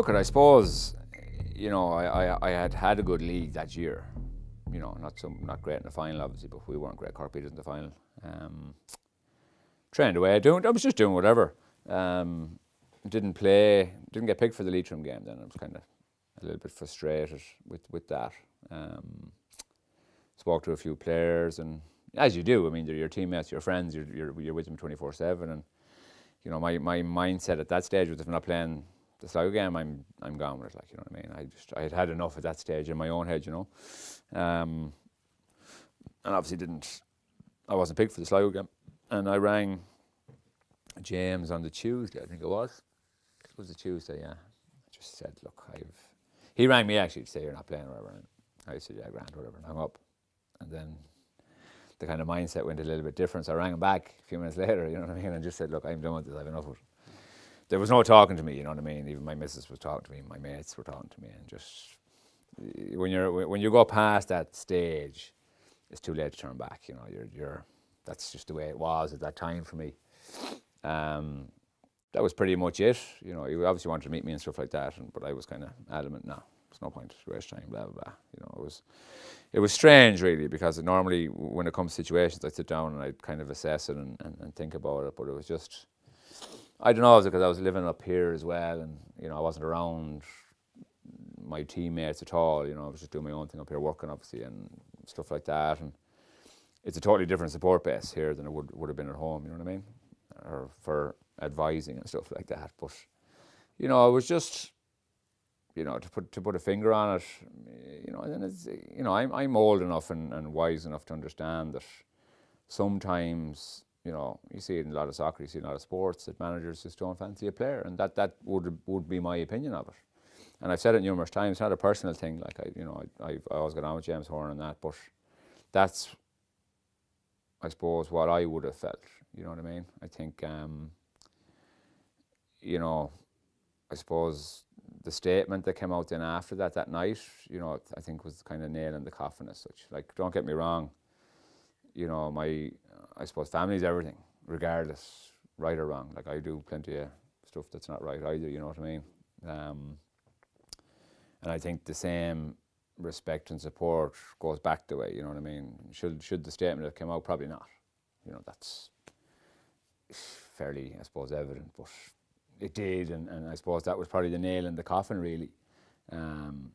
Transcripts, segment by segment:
Look, I suppose, I had a good league that year. Not great in the final, obviously, but we weren't great. Cork beat us in the final. Trained away. I was just doing whatever. Didn't get picked for the Leitrim game then. I was kind of a little bit frustrated with that. Spoke to a few players, and as you do, I mean, they're your teammates, your friends, you're with them 24/7, and my mindset at that stage was, if I'm not playing the Sligo game, I'm gone with it. Like, you know what I mean? I had enough at that stage in my own head, and obviously I wasn't picked for the Sligo game, and I rang James on the Tuesday, I think it was. It was the Tuesday, yeah. I just said, look, he rang me actually to say you're not playing or whatever. And I said, yeah, grand, whatever, and hung up. And then the kind of mindset went a little bit different. So I rang him back a few minutes later, you know what I mean, and just said, look, I'm done with this, I've enough of it. There was no talking to me, you know what I mean. Even my missus was talking to me, my mates were talking to me, and just when you go past that stage, it's too late to turn back. That's just the way it was at that time for me. That was pretty much it. He obviously wanted to meet me and stuff like that, but I was kind of adamant, no, there's no point to waste time, blah blah blah. It was strange really, because normally when it comes to situations, I'd sit down and I'd kind of assess it and think about it, but it was just, I don't know, it was because I was living up here as well, and I wasn't around my teammates at all. I was just doing my own thing up here, working obviously and stuff like that, and it's a totally different support base here than it would have been at home, you know what I mean, or for advising and stuff like that. But it was just, to put a finger on it, and then it's, I'm old enough and wise enough to understand that sometimes, you see it in a lot of soccer, you see in a lot of sports, that managers just don't fancy a player, and that would be my opinion of it. And I've said it numerous times. It's not a personal thing. Like I always got on with James Horan and that, but that's, I suppose, what I would have felt. You know what I mean? I think, I suppose the statement that came out then after that night, I think was kind of nail in the coffin as such. Like, don't get me wrong. I suppose family's everything, regardless, right or wrong. Like, I do plenty of stuff that's not right either, you know what I mean? And I think the same respect and support goes back the way, you know what I mean? Should the statement have come out? Probably not. That's fairly, I suppose, evident, but it did, and I suppose that was probably the nail in the coffin, really. And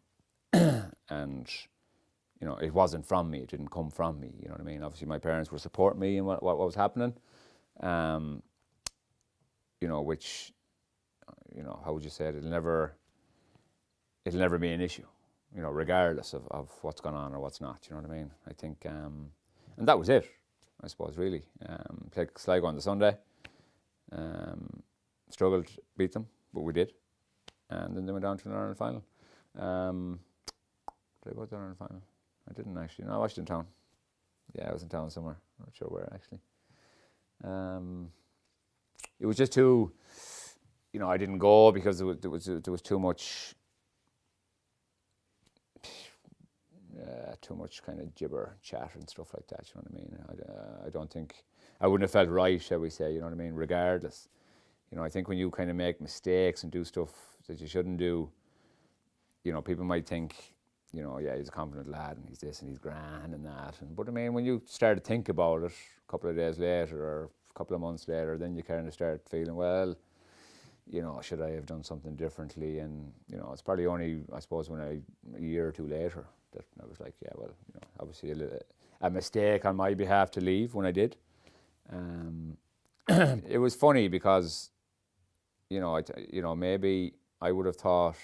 it wasn't from me. It didn't come from me. You know what I mean? Obviously, my parents were supporting me in what was happening. Which, how would you say it? It'll never be an issue. Regardless of what's going on or what's not. You know what I mean? I think, and that was it. I suppose, really. Played Sligo on the Sunday. Struggled to beat them, but we did. And then they went down to an Ireland final. Did I go to the Ireland final? I didn't actually. No, I watched it in town. Yeah, I was in town somewhere. I'm not sure where actually. It was just too, I didn't go because there was too much kind of gibber chat and stuff like that. You know what I mean? I don't think I wouldn't have felt right, shall we say? You know what I mean? Regardless, I think when you kind of make mistakes and do stuff that you shouldn't do, people might think, yeah, he's a confident lad and he's this and he's grand and that. But I mean, when you start to think about it a couple of days later or a couple of months later, then you kind of start feeling, well, should I have done something differently? And, it's probably only, I suppose, when a year or two later that I was like, yeah, well, obviously a mistake on my behalf to leave when I did. It was funny because, maybe I would have thought,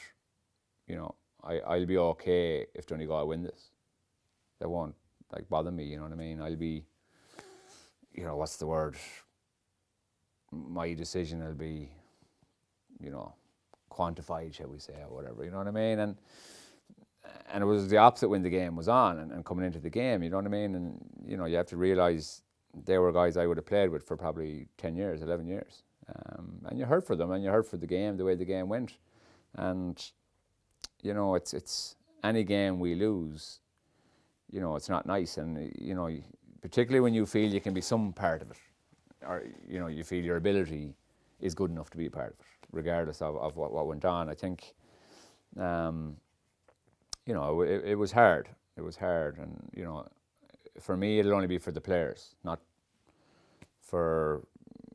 I'll be okay if Donegal win this. That won't bother me, you know what I mean? I'll be, what's the word? My decision will be, quantified, shall we say, or whatever, you know what I mean? And it was the opposite when the game was on and coming into the game, you know what I mean? And, you have to realise they were guys I would have played with for probably 10 years, 11 years. And you hurt for them, and you hurt for the game, the way the game went. And, it's any game we lose, it's not nice. And, particularly when you feel you can be some part of it, or, you feel your ability is good enough to be a part of it, regardless of what went on. I think You know, it was hard. It was hard, and you know, for me, it'll only be for the players, not for,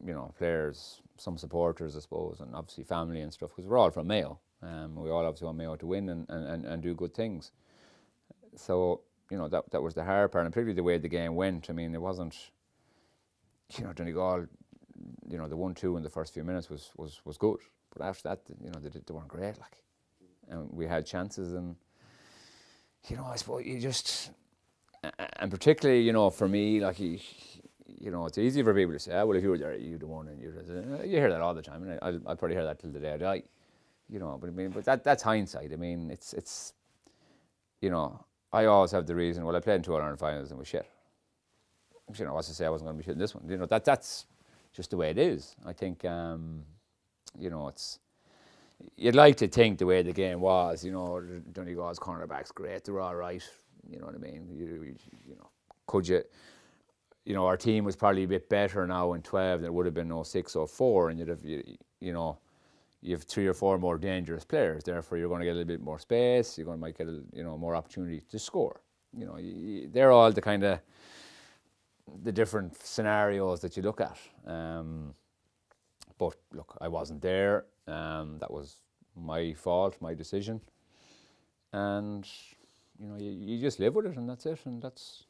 you know, players, some supporters, I suppose, and obviously family and stuff, because we're all from Mayo. We all obviously want Mayo to win and do good things. So, you know, that was the hard part, and particularly the way the game went. I mean, it wasn't, you know, Donegal, you know, the 1-2 in the first few minutes was good, but after that, you know, they weren't great, like, and we had chances, and you know, I suppose you just, and particularly, you know, for me, like, you know, it's easy for people to say, oh, well, if you were there, you'd have won, and you hear that all the time, and I'll probably hear that till the day I die, you know. But I mean, but that's hindsight. I mean, it's, you know, I always have the reason. Well, I played in 2 All-Ireland finals and was shit. You know, what's to say I wasn't going to be shit in this one? You know, that's just the way it is. I think, you know, it's. You'd like to think the way the game was, you know, Donegal's cornerbacks great, they're all right, you know what I mean? You know, could you, you know, our team was probably a bit better now in 12 than it would have been 06 or 04, and you'd have, you know, you have 3 or 4 more dangerous players, therefore you're going to get a little bit more space, might get, you know, more opportunity to score. You know, they're all the kind of, the different scenarios that you look at. But look, I wasn't there. That was my fault, my decision, and you know, you just live with it, and that's it, and that's,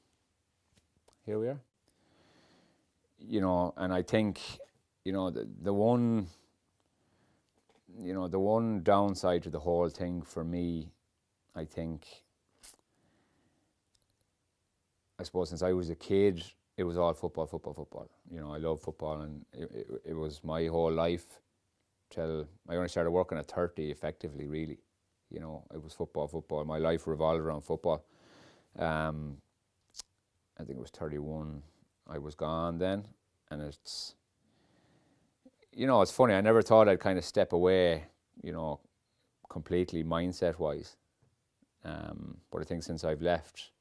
here we are. You know, and I think, you know, the one, you know, the one downside to the whole thing for me, I think, I suppose since I was a kid, it was all football, football, football. You know, I love football, and it was my whole life till I only started working at 30, effectively, really. You know, it was football, football. My life revolved around football. I think it was 31. I was gone then, and it's, you know, it's funny. I never thought I'd kind of step away, you know, completely mindset-wise. But I think since I've left,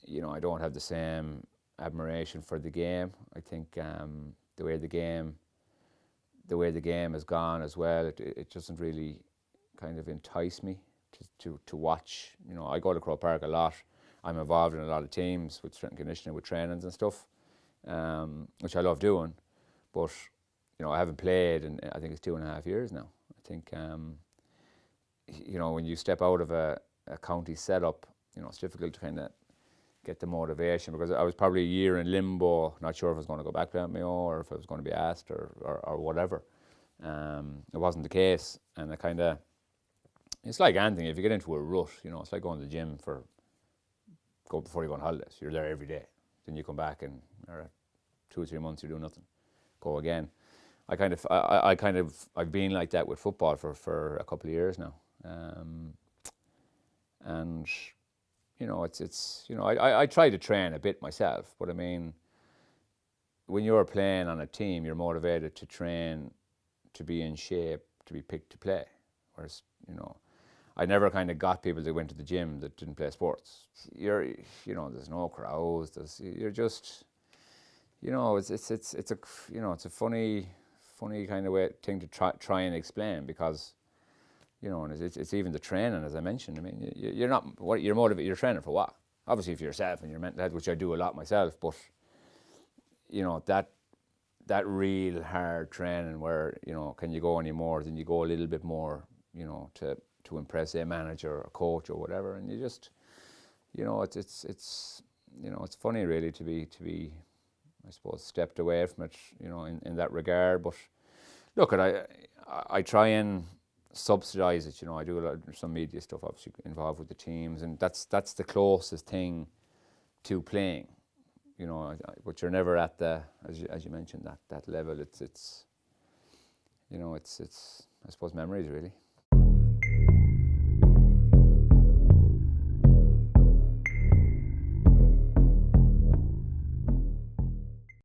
you know, I don't have the same admiration for the game. I think the way the game has gone as well, it doesn't really kind of entice me to watch. You know, I go to Croke Park a lot. I'm involved in a lot of teams with strength and conditioning, with trainings and stuff, which I love doing. But, you know, I haven't played in, I think it's 2.5 years now. I think, you know, when you step out of a county setup, you know, it's difficult to kind of get the motivation, because I was probably a year in limbo, not sure if I was going to go back to Mayo or if I was going to be asked or whatever. It wasn't the case, and it's like anything. If you get into a rut, you know, it's like going to the gym before you go on holidays. You're there every day, then you come back and 2 or 3 months you're doing nothing. Go again. I've been like that with football for a couple of years now, and you know, it's you know, I try to train a bit myself, but I mean, when you're playing on a team, you're motivated to train, to be in shape, to be picked to play. Whereas, you know, I never kind of got people that went to the gym that didn't play sports. You know, there's no crowds. You're just, you know, it's a, you know, it's a funny kind of thing to try and explain, because, you know, and it's even the training, as I mentioned. I mean, you're motivated. You're training for what? Obviously for yourself and your mental health, which I do a lot myself. But, you know, that real hard training where, you know, can you go any more? Then you go a little bit more, you know, to impress a manager or a coach or whatever. And you just, you know, it's you know, it's funny really to be, I suppose, stepped away from it, you know, in that regard. But look, I try and subsidise it. You know, I do a lot of some media stuff, obviously involved with the teams, and that's the closest thing to playing. You know, but you're never at the, as you mentioned, that level. It's you know, it's I suppose memories really.